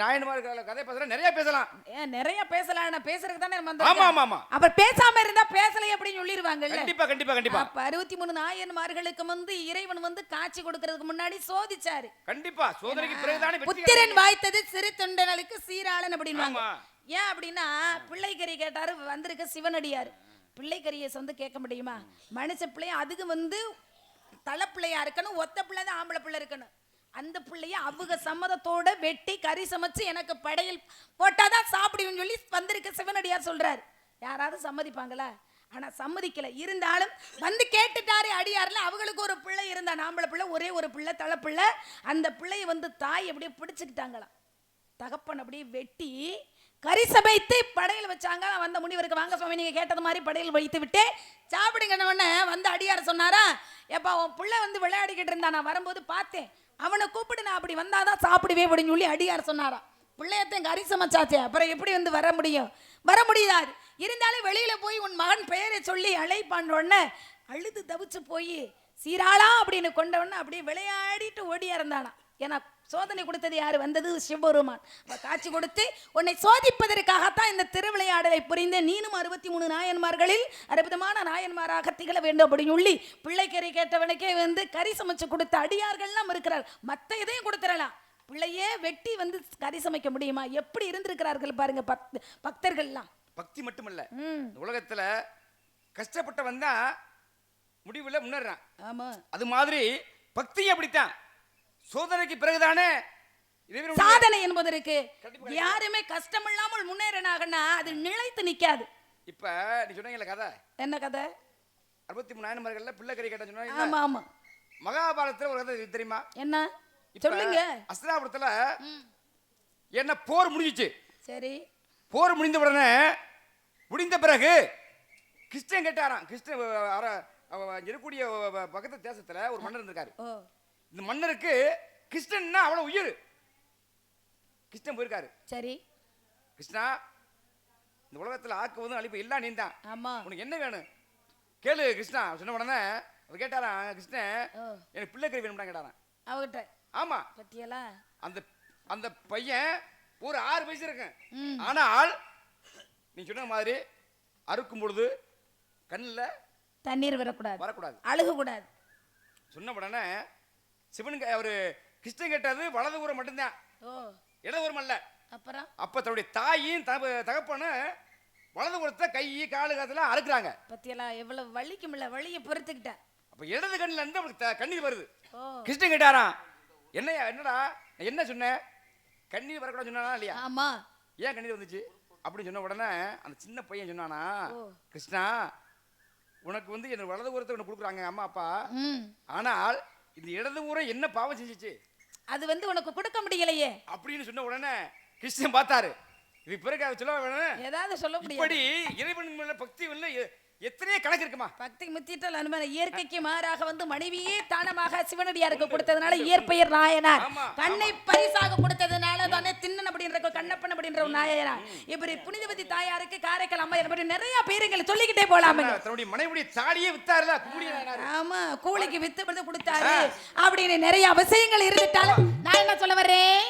நாயன்மார்கள் கதை பேச நிறைய பேசலாம், நிறைய பேசலாம். பேசுறதுக்கு தானே நம்ம ஆமா ஆமா ஆமா. அப்ப பேசாம இருந்தா பேசலை அப்படின்னு சொல்லிடுவாங்க. கண்டிப்பா கண்டிப்பா கண்டிப்பா. அப்ப 63 நாயன்மார்களுக்கு வந்து இறைவன் வந்து காட்சி கொடுக்கிறதுக்கு முன்னாடி சோதிச்சாரு. கண்டிப்பா சோதனைக்கு பிறகுதானே புத்திரன் வாய்த்தது சிறு தொண்டனுக்கு சீராளன் அப்படின்வாங்க. ஏன் அப்படின்னா பிள்ளைக்கறி கேட்டாரு, வந்திருக்க சிவனடியாரு. பிள்ளைக்கறியை வந்து கேட்க முடியுமா? மனுஷ பிள்ளைய அதுக்கு வந்து தலை பிள்ளையா இருக்கணும், ஒத்த பிள்ளை தான் ஆம்பளை பிள்ளை இருக்கணும். அந்த பிள்ளைய அவங்க சம்மதத்தோட வெட்டி கறி சமைச்சு எனக்கு படையல் போட்டாதான் சாப்பிடுவேன்னு சொல்லி வந்திருக்க சிவனடியார் சொல்றாரு. யாராவது சம்மதிப்பாங்களா? ஆனா சம்மதிக்கல. இருந்தாலும் வந்து கேட்டுட்டாரு அடியார்ல. அவங்களுக்கு ஒரு பிள்ளை இருந்தா, ஆம்பளை பிள்ளை, ஒரே ஒரு பிள்ளை, தலை பிள்ளை. அந்த பிள்ளைய வந்து தாய் அப்படியே பிடிச்சுக்கிட்டாங்களாம். தகப்பன் அப்படியே வெட்டி கறி சமைத்து படையல் வச்சாங்க. வந்த முனிவருக்கு, வாங்க சுவாமி நீங்க கேட்டது மாதிரி படையல் வைத்து விட்டு சாப்பிடுங்கன்னு வந்து அடியார் சொன்னாரா, எப்பா உன் பிள்ளை வந்து விளையாடிக்கிட்டு இருந்தா, நான் வரும்போது பார்த்தேன், அவனை கூப்பிடு, நான் அப்படி வந்தாதான் சாப்பிடுவே அப்படின்னு சொல்லி அடியார் சொன்னாராம். பிள்ளையத்தையும் கறி சமைச்சாச்சே, அப்புறம் எப்படி வந்து வர முடியும்? வர முடியாது. இருந்தாலும் வெளியில போய் உன் மகன் பெயரை சொல்லி அழைப்பான் உடனே அழுது தவிச்சு போய் சீராளா அப்படின்னு கொண்டவொடனே அப்படியே விளையாடிட்டு ஓடியா இருந்தானா. ஏன்னா சோதனை கொடுத்தது யாரு? வந்தது சிவபெருமான். காட்சி கொடுத்து உன்னை சோதிப்பதற்காகத்தான் இந்த திருவிளையாடலை புரிந்த நீனும் 63 நாயன்மார்களில் அற்புதமான நாயன்மாராக திகழ வேண்டும் அப்படின்னு சொல்லி பிள்ளைக்கறி கேட்டவனுக்கே வந்து கறி சமைச்சு கொடுத்த அடியார்கள்லாம் இருக்கிறார். மற்ற இதையும் கொடுத்துடலாம், பிள்ளையே வெட்டி வந்து கறி சமைக்க முடியுமா? எப்படி இருந்திருக்கிறார்கள் பாருங்க பக்தர்கள்லாம். பக்தி மட்டுமல்ல, உலகத்துல கஷ்டப்பட்ட வந்தா முடிவுல முன்னேறான். ஆமா, அது மாதிரி பக்தி அப்படித்தான். சோதனைக்கு பிறகுதானே சாதனை என்பது இருக்கு. யாருமே கஷ்டம் இல்லாமல் முன்னேறினாங்கன்னா அது நிலைத்து நிக்காது. இப்ப நீ சொன்னீங்கல கதை, என்ன கதை? 63 நாயன்மார்கள்ல பிள்ளைக்கறி கேட்ட சொன்னீங்க. ஆமா ஆமா. மகாபாரதத்துல ஒரு கதை தெரியுமா? என்ன சொல்லுங்க. அஸ்தினாபுரத்துல என்ன போர் முடிஞ்சிச்சு. சரி. போர் முடிந்த உடனே முடிந்த பிறகு கிருஷ்ணன் கேட்டாராம். கிருஷ்ணன் இருக்கக்கூடிய பக்கத்து தேசத்துல ஒரு மன்னர் இருந்திருக்காரு. இந்த மன்னருக்கு கிருஷ்ணன்னா அவ்வளவு உயிர். கிருஷ்ணன் போயிருக்காரு. சரி. கிருஷ்ணா, இந்த உலகத்துல ஆக்குவதும் அழிப்பு எல்லாம் நீ தான். ஆமா, உனக்கு என்ன வேணும் கேளு கிருஷ்ணா. சொன்ன உடனே அவர் கேட்டாராம், கிருஷ்ணன் எனக்கு பிள்ளைக்கறி வேணும்னா கேட்டாராம் அவகிட்ட. ஆமா, பத்தியலா அந்த அந்த பையன் ஒரு 6 வயசு இருக்கு. ஆனால் நீ சொன்ன மாதிரி அறுக்கும் பொழுது கண்ணுல தண்ணீர் வரக்கூடாது, அழுக கூடாது. சொன்ன உடனே சிவனுக்கு அவரு கிருஷ்ணன் கேட்டது வலதுபுறம் மட்டும்தான், இடதுபுறம் அல்ல. அப்புறம் அப்ப தன்னுடைய தாயும் தகப்பனு வலதுபுறத்தை கை காலு காத்துல அறுக்குறாங்க. பத்தியலா எவ்வளவு வலிக்கும்ல, வலியை பொறுத்துக்கிட்ட. அப்ப அப்ப இடது கண்ணுல இருந்து அவனுக்கு கண்ணீர் வருது. ஓ. கிருஷ்ணன் கேட்டாராம், என்னையா என்னடா நான் என்ன சொன்னேன், கண்ணீர் வரக்கூடாது சொன்னானா இல்லையா? ஆமா. ஏன் கண்ணீர் வந்துச்சு அப்படின்னு சொன்ன உடனே அந்த சின்ன பையன் சொன்னானா, ஓ. கிருஷ்ணா உனக்கு வந்து என்ன வலது ஊரத்தை உனக்கு கொடுக்குறாங்க அம்மா அப்பா, ம். ஆனால் இந்த இடது ஊரை என்ன பாவம் செஞ்சிச்சு அது வந்து உனக்கு கொடுக்க முடியலையே அப்படின்னு சொன்ன உடனே கிருஷ்ணன் பார்த்தாரு, இது பிறகு சொல்ல வேணும், ஏதாவது சொல்ல முடியாது. இப்படி இறைவன் மேல பக்தி உள்ள எத்தனையோ கணக்கு இருக்குமா. பக்தி முத்திட்டல் அனுமதி இயற்கைக்கு மாறாக வந்து மனைவியே தானமாக சிவனடியாருக்கு கொடுத்ததுனால இயற்பெயர் நாயனார், ஆமா. கண்ணை பரிசாக கொடுத்ததுனால தானே திண்ணன் அப்படின்ற கண்ணப்பன் அப்படின்ற ஒரு நாயனார், இப்படி புனிதவதி தாயாருக்கு காரைக்கால் அம்மையார் அப்படி நிறைய பேருங்களை சொல்லிக்கிட்டே போலாமே. தன்னுடைய மனைவியுடைய தாலியே வித்தாருல கூலிய நாயனார். ஆமா, கூலிக்கு வித்து கொடுத்தாரு அப்படின்னு நிறைய அவசியங்கள் இருந்துட்டாலும் நான் என்ன சொல்ல வரேன்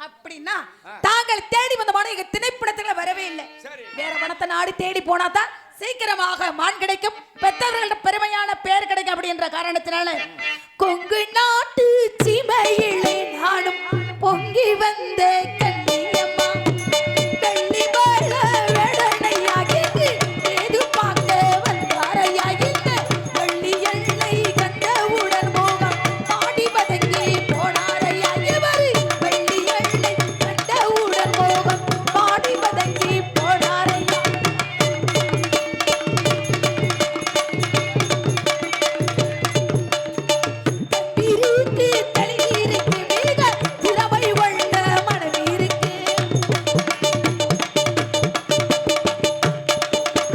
அப்படின்னா, தாங்கள் தேடி வந்த மனம் எங்க திணைப்படத்துல வரவே இல்லை. வேற மனத்தை நாடி தேடி போனாதான் சீக்கிரமாக மான் கிடைக்கும், பெற்றவர்களோட பெருமையான பேர் கிடைக்கும் அப்படின்ற காரணத்தினால கொங்கு நாட்டு சீமையிலே நானும் பொங்கி வந்த கண்ணியம்மா வெள்ளி வாழ வேடனையாகி ஏது பார்க்க வந்தாரையாகிந்த வெள்ளி எண்ணை கண்டவுடன் மோகம் பாடி வதங்கி போனாரையாகி வரு வெள்ளி எண்ணை கண்டவுடன் மோகம் பாடி வதங்கி போனாரையா. இருக்கு தளிருக்கு மிக திறமை வந்த மனமிருக்கு,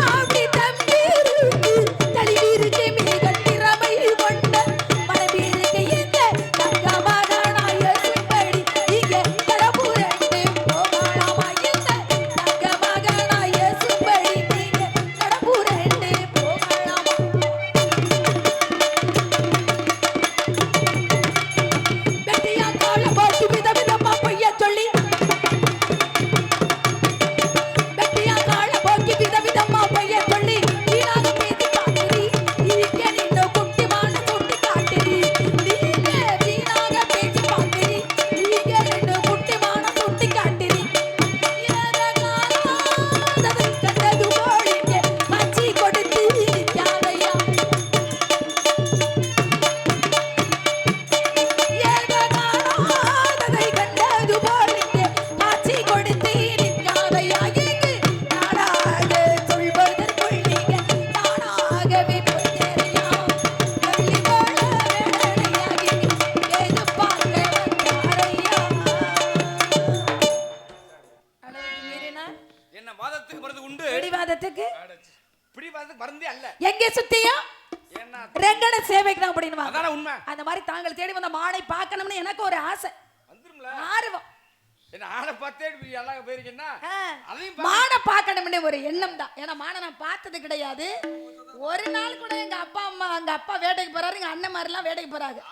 அப்படி தம்பிருக்கு தளிருக்கு மிக திறமை கொண்ட மனமிருக்கு. இந்த தங்க மகனாய சிம்படி இங்கே கடப்புரண்டு போகலாமா, இந்த தங்க மகனாய சிம்படி இங்கே கடப்புரண்டு போகலாமா. வெட்டியா கால போட்டு விதவிதமா பொய்ய சொல்லி, வெட்டியா கால போட்டு விதவிதமா பொய்ய சொல்லி நீனாக பேசி காட்டுறி, இங்க நின்னு குட்டிமான சுட்டி காட்டுறி, நீங்க நீனாக பேசி காட்டுறி, இங்க நின்னு குட்டிமான சுட்டி காட்டுறி. ஏறகாலாததை கண்டது போலிங்க காட்சி கொடுத்து நிற்காதையா, ஏககாலாததை கண்டது போலிங்க காட்சி கொடுத்து நிற்காதையா. எங்கு நாடாக சொல்வதற்குள் நீங்க தானாகவே போய் சேரலாம், வெள்ளி போல வேடனையாகி ஏது பார்க்க வந்தாரையா. அளவுக்கு மீறினா என்ன வாதத்துக்கு மருந்து உண்டு, பிடிவாதத்துக்கு பிடிவாதத்துக்கு மருந்தே அல்ல. எங்கே சுத்தியா ஏன்னா ரெங்கட சேவைக்கு தான் அப்படின்னு அதான உண்மை. அந்த மாதிரி தாங்கள் தேடி வந்த மானை பார்க்கணும்னு எனக்கு ஒரு ஆசை, வந்துரும்ல. ஆர்வம். என்ன ஆளை பார்த்தே இப்படி எல்லாம் போயிருக்கீங்கன்னா அதையும் மானை பார்க்கணும்னு ஒரு எண்ணம் தான். ஏன்னா மானை நான் பார்த்தது கிடையாது. ஒரு நாள் கூட எங்க அப்பா அம்மா, எங்க அப்பா வேட்டைக்கு போறாரு, எங்க அண்ணன் மாதிரி எல்லாம் வேட்டைக்கு போறாங்க.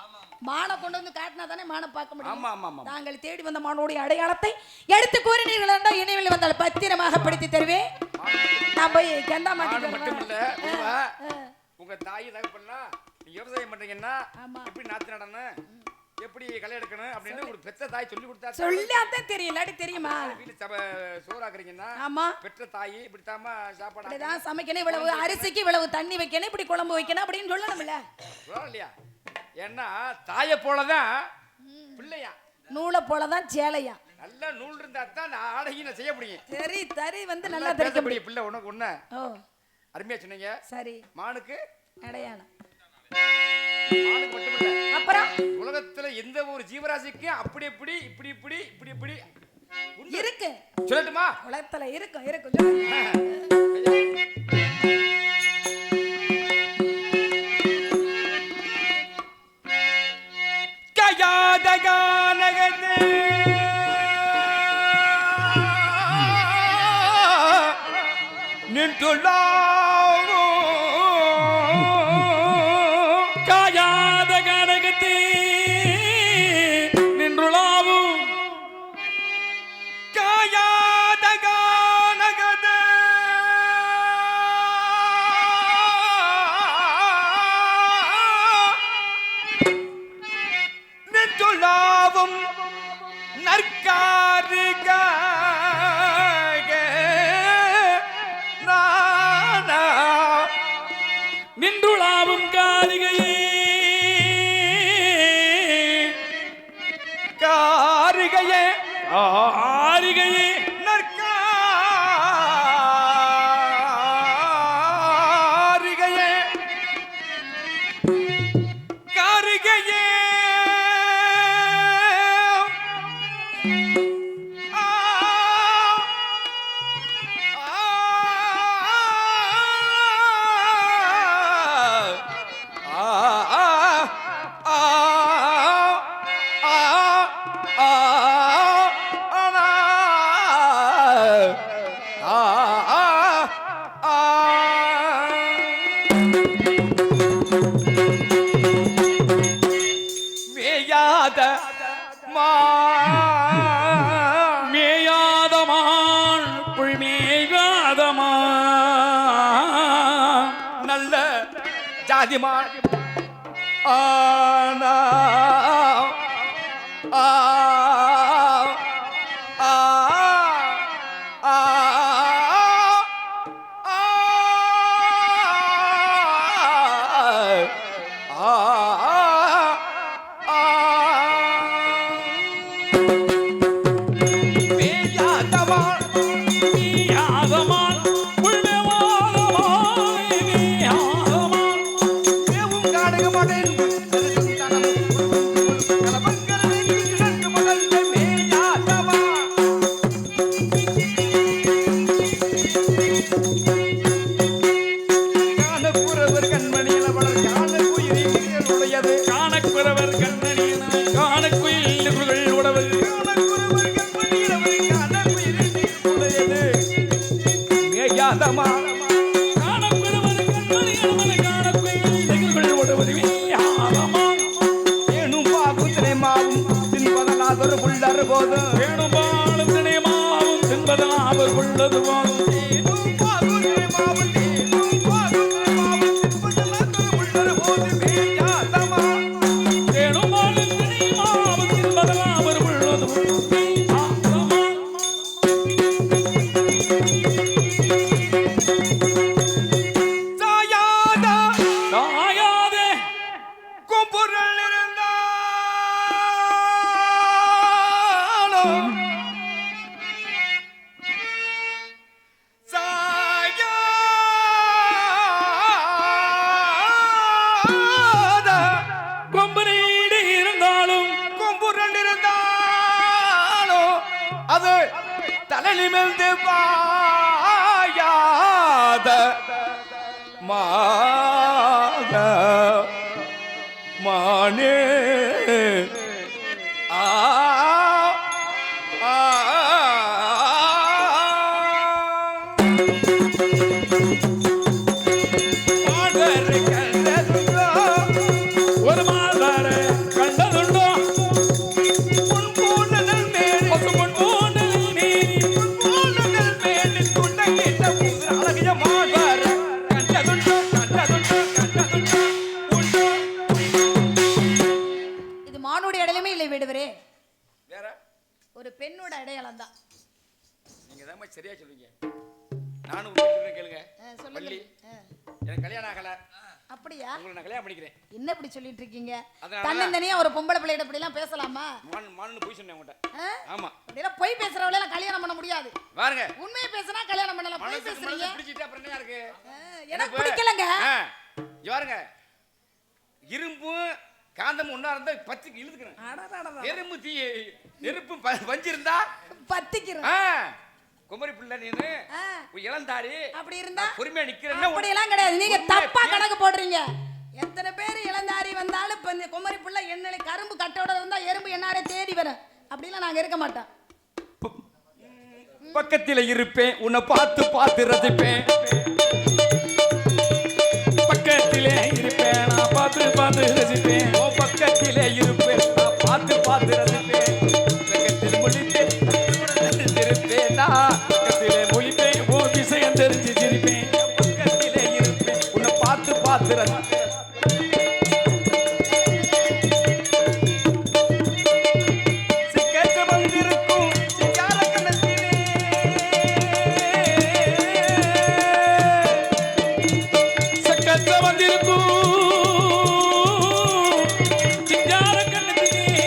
மானை கொண்டு வந்து காட்டினா தானே மானை பார்க்க முடியும். ஆமா ஆமா ஆமா. தாங்கள் தேடி வந்த மானுடைய அடையாளத்தை எடுத்து கூறினீர்கள் என்றால் இனிமேல் வந்தால் பத்திரமாக படித்து தருவேன். நான் போய் கெந்தா மாடு மட்டும் இல்ல, மாட்டி உங்க தாய் தகப்பன்னா நீங்க விவசாயம் பண்றீங்கன்னா ஆமா. எப்படி நாத்து நடணும், எப்படி களை எடுக்கணும் அப்படின்னு ஒரு பெற்ற தாய் சொல்லி கொடுத்தா சொல்லாதான் தெரியல தெரியுமா. வீட்டுல சோறாக்குறீங்கன்னா ஆமா, பெற்ற தாய் இப்படித்தாம சாப்பாடு இப்படிதான் சமைக்கணும், இவ்வளவு அரிசிக்கு இவ்வளவு தண்ணி வைக்கணும், இப்படி குழம்பு வைக்கணும் அப்படின்னு சொல்லணும்ல. சொல்லலாம் இல்லையா? ஏன்னா தாயை போலதான் பிள்ளையா, நூலை போலதான் சேலையா. நல்ல நூல் இருந்தா தான் ஆடையும் நான் செய்ய முடியும். சரி தறி வந்து நல்லா நல்லா தெரிக்க பேசக்கூடிய பிள்ளை உனக்கு ஒண்ணு ஓ அருமையா சொன்னீங்க. சரி, மானுக்கு அடையாளம். மானுக்கு மட்டும் இல்ல, அப்புறம் உலகத்துல எந்த ஒரு ஜீவராசிக்கு அப்படி இப்படி இப்படி இப்படி இப்படி இப்படி இருக்கு, சொல்லட்டுமா? உலகத்துல இருக்கும் இருக்கும் சொல்லு. கயாதகானகதே நின்றுள்ளாவோ காயாத கனகத்தே நின்றுளாவும் காயாதகானகதே நின்றுள்ளாவும் நற்காரிக நின்றுளாவும் காரிகையே காரிகையே ஆரிகையே நற்காரிகையே காரிகையே ஆ, ஆ, ஆ, ஆ, ஆ, மேயாத மேயாதமான் புள்மேயாதமான் நல்ல ஜாதிமா ஆனா ஆ ஆ ஆ மேயாதமான் புள்மேயாதமான் மேயாதமான் காணக்குறவர் கண்ணனியனாய் காணக்குயில் உடவது காணக்குறவர் கண்ணனியனாய் காணக்குயில் உடவது மேயாதமான் வேணும் பாலும் திணைமாவும் தின்பதனால் அவர் உள்ளது போதும் வேணும் பாலும் திணைமாவும் தின்பதனால் அவர் உள்ளது மேயாதமான் தாயாதே கொம்புரல் இருந்தாலும் சாயாத கொம்பு நீடி இருந்தாலும் கொம்புரல் இருந்தாலும் அது தலை நிமிர்ந்து பாயாத மாக மானே ஆ ஆ மாடரு கண்டதுண்டோ ஒரு மாதார கண்டதுண்டோ பொன்போனதல் மேனி பசும்பொன் போனலில் நீ பொன்போனதல் மேனி துண்டங்கிட்ட புது அழகிய மாடரு கண்டதுண்டோ கண்டதுண்டோ கண்டதுண்டோ உண்டோ இது மானுடைய அடையாளமே இல்லை விடுவரே, வேற ஒரு பெண்ணோட அடையாளம் தான். நீங்க தான் சரியா சொல்லுவீங்க. நானும் உங்களுக்கு கேளுங்க. சொல்லுங்க. வள்ளி, எனக்கு கல்யாணம் ஆகல. அப்படியா? உங்களை நான் கல்யாணம் பண்ணிக்கிறேன். என்ன இப்படி சொல்லிட்டு இருக்கீங்க? அதனால தன்னந்தனியா ஒரு பொம்பளை பிள்ளைகிட்ட இப்படி எல்லாம் பேசலாமா? மான்னு போய் சொன்னேன் உங்கள்கிட்ட. ஆ? ஆமா. அப்படியெல்லாம் பொய் பேசுறவள எல்லாம் கல்யாணம் பண்ண முடியாது. பாருங்க. உண்மையை பேசினா கல்யாணம் பண்ணலாம். பொய் மனசுக்கு பேசுறீங்க. மனசு பிடிச்சிட்டு அப்புறம் என்ன இருக்கு? எனக்கு பிடிக்கலங்க. இங்க பாருங்க. இரும்பு காந்தம் ஒண்ணா இருந்தா பத்திக்கு இழுத்துக்கிறேன். எறும்பு தீ நெருப்பு பஞ்சு இருந்தா பத்திக்கிறேன். குமரி பிள்ளை நீனு இளந்தாரி அப்படி இருந்தா பொறுமையா நிக்கிறேன்னா அப்படி எல்லாம் கிடையாது. நீங்க தப்பா கணக்கு போடுறீங்க. எத்தனை பேர் இளந்தாரி வந்தாலும் இப்ப இந்த குமரி புள்ள எண்ணெய் கரும்பு கட்டோட இருந்தா எறும்பு என்னாரே தேடி வரும். அப்படிலாம் நாங்க இருக்க மாட்டோம். பக்கத்துல இருப்பேன், உன்னை பார்த்து பார்த்து ரசிப்பேன். பக்கத்திலே இருப்பேன், நான் பார்த்து பார்த்து ரசிப்பேன். ஓ பக்கத்திலே இருப்பேன், நான் பார்த்து பார்த்து ரசிப்பேன். பக்கத்தில் முழிப்பேன், இருப்பேன் நான். பக்கத்திலே மொழிப்பேன், ஓ விஷயம் தெரிஞ்சு சிரிப்பேன். பக்கத்திலே இருப்பேன், உன்னை பார்த்து பார்த்து ரசிப்பேன். சிக்கேற்று வந்திருக்கும் சிங்கார கணத்திலே சக்கத்த வந்திருக்கும் சிங்கார கண்ணத்திலே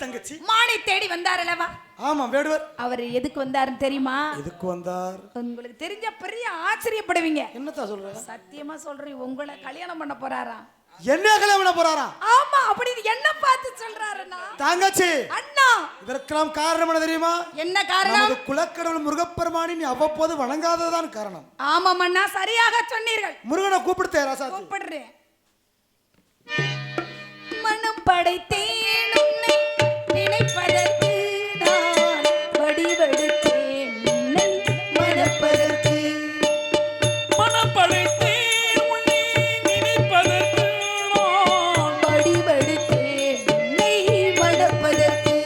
தங்கச்சி மானை தேடி வந்தார் அல்லவா? ஆமா வேடுவர். அவர் எதுக்கு வந்தாருன்னு தெரியுமா? எதுக்கு வந்தார்? உங்களுக்கு தெரிஞ்ச பெரிய ஆச்சரியப்படுவீங்க. என்னத்தா சொல்ற? சத்தியமா சொல்றேன், உங்களை கல்யாணம் பண்ண போறாராம். என்ன கல்யாணம் பண்ண போறாரா? ஆமா, அப்படி என்ன பார்த்து சொல்றாருன்னா? தங்கச்சி அண்ணா, இதற்கெல்லாம் காரணம் என்ன தெரியுமா? என்ன காரணம்? நமது குலக்கடவுள் முருகப்பெருமானை நீ அவ்வப்போது வணங்காததான் காரணம். ஆமாம் அண்ணா, சரியாக சொன்னீர்கள். முருகனை கூப்பிடுத்தே ராசாத்தி. கூப்பிடுறேன். மனம் படைத்தேன் உன்னை நினைப்பதற்கு, நான் வடிவெடுத்தேன் உன்னை மணப்பதற்கு. மனப்படைத்தேன் உன்னை நினைப்பதற்கு, நான் வடிவெடுத்தேன் உன்னை மணப்பதற்கு.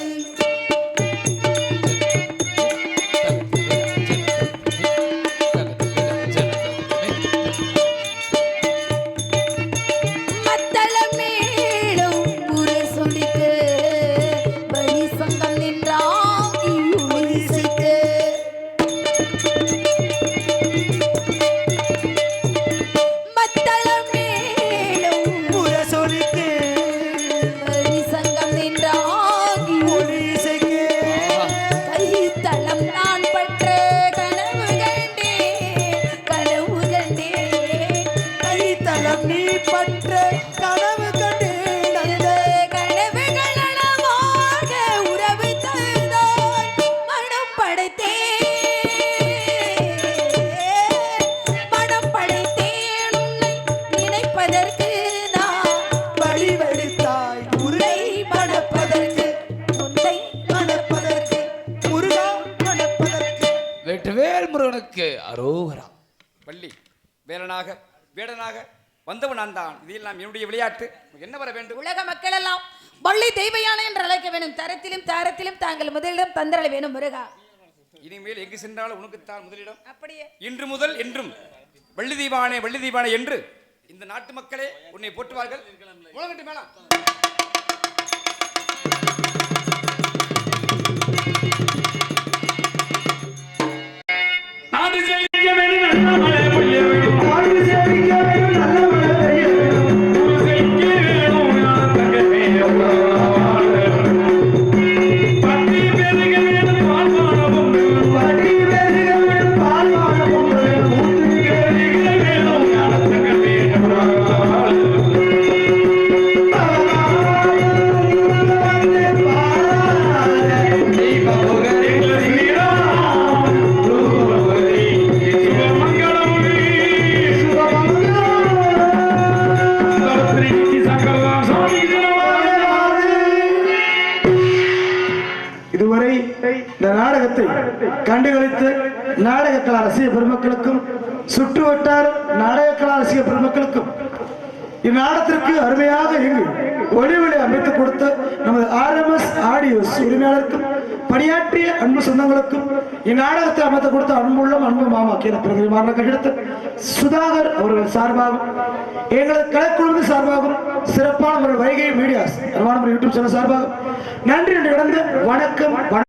மத்தளமேளம் முரசொலிக்க, பரிசங்கம் நின்றான் இசைக்க. மத்தளமேளம் முரசொலிக்க, பரிசங்கம் நின்றான் இசைக்க. கைத்தளம் நான் பற்ற கனவு கண்டேன், கனவு கண்டேன். கைத்தலம் நீ பற்ற கனவு கண்டேன். அந்த கனவுகள் நனவாக உறவு தந்தாய். மனம் படைத்தேன், மனம் படைத்தேன் உன்னை நினைப்பதற்கு, நான் வழிவெடுத்தாய் உன்னை மணப்பதற்கு, உன்னை மணப்பதற்கு. முருகா மணப்பதற்கு. வெட்டுவேல் முருகனுக்கு அரோகரா. வள்ளி வேலனாக வேடனாக வந்தவன் நான் தான். இதில் என்னுடைய விளையாட்டு என்ன வர வேண்டும்? உலக மக்கள் எல்லாம் வள்ளி தெய்வ யானை என்று அழைக்க வேண்டும். தரத்திலும் தாரத்திலும் தாங்கள் முதலிடம் தந்தரள வேணும் முருகா. இனிமேல் எங்கு சென்றாலும் உனக்குத்தான் முதலிடம். அப்படியே இன்று முதல் என்றும் வள்ளி தீபானே வள்ளி தீபானே என்று இந்த நாட்டு மக்களே உன்னை போற்றுவார்கள். முழங்கட்டு மேளம். நாடு செழிக்க வேணும், நல்ல மழை பொழிய வேணும். நாடு செழிக்க வேணும், நல்ல மழை பெய்ய வேணும். ஊரு செழிக்க வேணும், ஞான தங்க வேணும். பட்டி பெருக வேணும், பால் வாழவும் வேணும். பட்டி பெருக வேணும், பால் வாழவும் வேணும். ஊத்து பெருக வேணும், ஞான தங்க வேணும். இதுவரை இந்த நாடகத்தை கண்டுகளித்து நாடகக்கலா ரசிக பெருமக்களுக்கும் சுற்றுவட்டார நாடகக்கலா ரசிக பெருமக்களுக்கும் இந்நாடகத்திற்கு அருமையாக இங்கு ஒளி அமைத்துக் கொடுத்த நமது ஆர்எம்எஸ் ஆடியோஸ் உரிமையாளருக்கும் பணியாற்றிய அன்பு சொந்தங்களுக்கும் இந்நாடகத்தை அமைத்துக் கொடுத்த அன்புள்ளம் அன்பு மாமா கீழ பிரதிமான கட்டிடத்து சுதாகர் அவர்கள் சார்பாகவும் எங்களது கலைக்குழுமி சார்பாகவும் சிறப்பான ஒரு வைகை மீடியாஸ் யூடியூப் சேனல் சார்பாகவும் நன்றி கடந்து வணக்கம்.